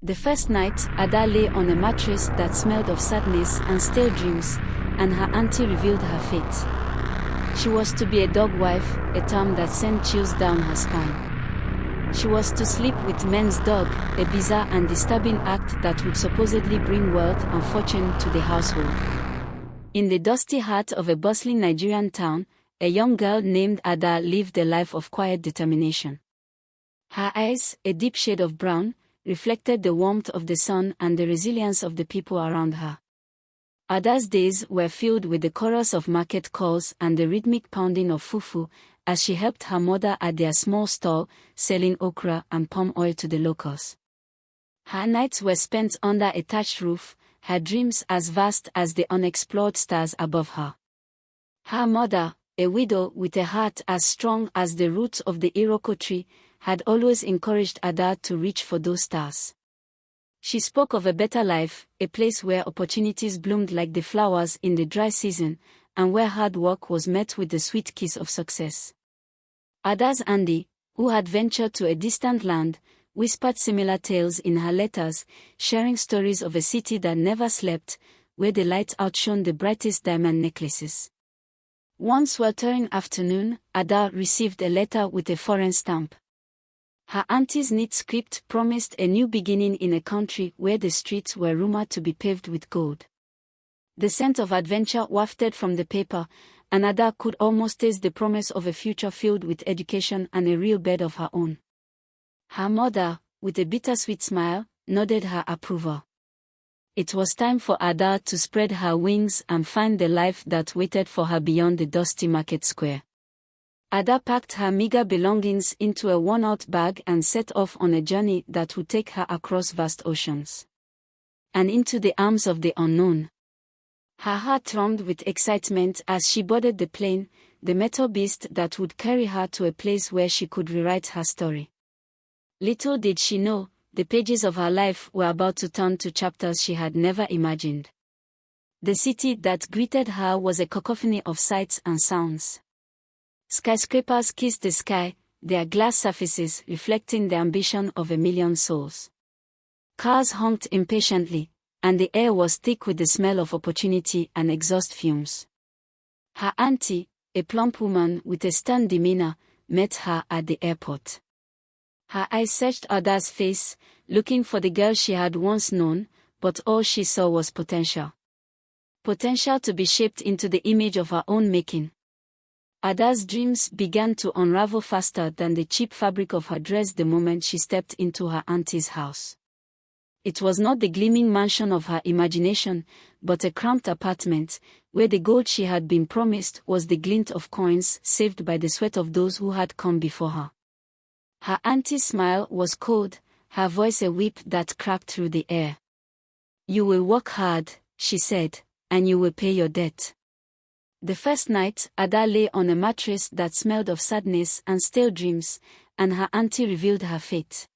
The first night, Ada lay on a mattress that smelled of sadness and stale dreams, and her auntie revealed her fate. She was to be a dog wife, a term that sent chills down her spine. She was to sleep with men's dog, a bizarre and disturbing act that would supposedly bring wealth and fortune to the household. In the dusty heart of a bustling Nigerian town, a young girl named Ada lived a life of quiet determination. Her eyes, a deep shade of brown, reflected the warmth of the sun and the resilience of the people around her. Ada's days were filled with the chorus of market calls and the rhythmic pounding of fufu, as she helped her mother at their small stall, selling okra and palm oil to the locals. Her nights were spent under a thatched roof, her dreams as vast as the unexplored stars above her. Her mother, a widow with a heart as strong as the roots of the iroko tree, had always encouraged Ada to reach for those stars. She spoke of a better life, a place where opportunities bloomed like the flowers in the dry season, and where hard work was met with the sweet kiss of success. Ada's Andy, who had ventured to a distant land, whispered similar tales in her letters, sharing stories of a city that never slept, where the light outshone the brightest diamond necklaces. One sweltering afternoon, Ada received a letter with a foreign stamp. Her auntie's neat script promised a new beginning in a country where the streets were rumored to be paved with gold. The scent of adventure wafted from the paper, and Ada could almost taste the promise of a future filled with education and a real bed of her own. Her mother, with a bittersweet smile, nodded her approval. It was time for Ada to spread her wings and find the life that waited for her beyond the dusty market square. Ada packed her meager belongings into a worn-out bag and set off on a journey that would take her across vast oceans and into the arms of the unknown. Her heart thrummed with excitement as she boarded the plane, the metal beast that would carry her to a place where she could rewrite her story. Little did she know, the pages of her life were about to turn to chapters she had never imagined. The city that greeted her was a cacophony of sights and sounds. Skyscrapers kissed the sky, their glass surfaces reflecting the ambition of 1,000,000 souls. Cars honked impatiently, and the air was thick with the smell of opportunity and exhaust fumes. Her auntie, a plump woman with a stern demeanor, met her at the airport. Her eyes searched Ada's face, looking for the girl she had once known, but all she saw was potential. Potential to be shaped into the image of her own making. Ada's dreams began to unravel faster than the cheap fabric of her dress the moment she stepped into her auntie's house. It was not the gleaming mansion of her imagination, but a cramped apartment, where the gold she had been promised was the glint of coins saved by the sweat of those who had come before her. Her auntie's smile was cold, her voice a whip that cracked through the air. "You will work hard," she said, "and you will pay your debt." The first night, Ada lay on a mattress that smelled of sadness and stale dreams, and her auntie revealed her fate.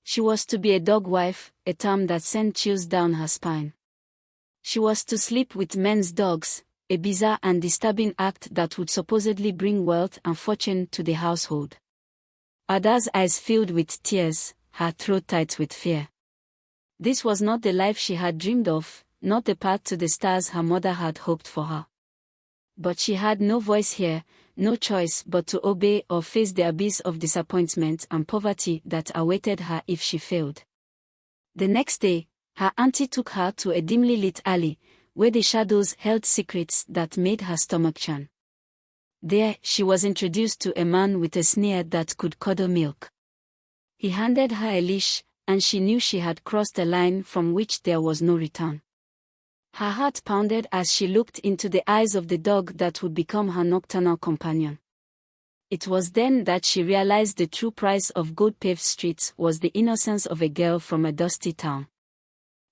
She was to be a dog wife, a term that sent chills down her spine. She was to sleep with men's dogs, a bizarre and disturbing act that would supposedly bring wealth and fortune to the household. Ada's eyes filled with tears, her throat tight with fear. This was not the life she had dreamed of, not the path to the stars her mother had hoped for her. But she had no voice here, no choice but to obey or face the abyss of disappointment and poverty that awaited her if she failed. The next day, her auntie took her to a dimly lit alley, where the shadows held secrets that made her stomach churn. There, she was introduced to a man with a sneer that could curdle milk. He handed her a leash, and she knew she had crossed a line from which there was no return. Her heart pounded as she looked into the eyes of the dog that would become her nocturnal companion. It was then that she realized the true price of gold-paved streets was the innocence of a girl from a dusty town.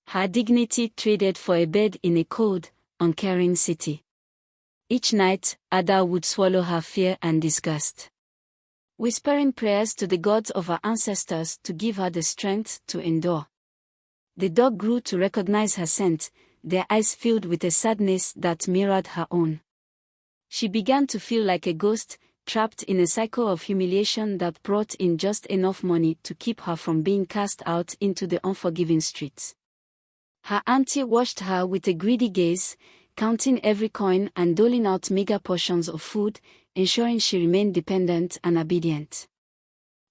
Her dignity traded for a bed in a cold, uncaring city. Each night, Ada would swallow her fear and disgust, whispering prayers to the gods of her ancestors to give her the strength to endure. The dog grew to recognize her scent, their eyes filled with a sadness that mirrored her own. She began to feel like a ghost, trapped in a cycle of humiliation that brought in just enough money to keep her from being cast out into the unforgiving streets. Her auntie watched her with a greedy gaze, counting every coin and doling out meager portions of food, ensuring she remained dependent and obedient.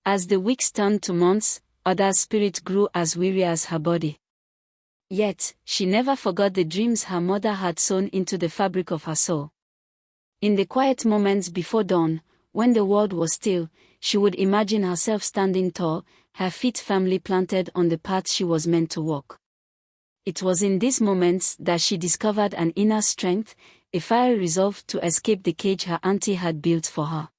As the weeks turned to months, Oda's spirit grew as weary as her body. Yet, she never forgot the dreams her mother had sewn into the fabric of her soul. In the quiet moments before dawn, when the world was still, she would imagine herself standing tall, her feet firmly planted on the path she was meant to walk. It was in these moments that she discovered an inner strength, a fiery resolve to escape the cage her auntie had built for her.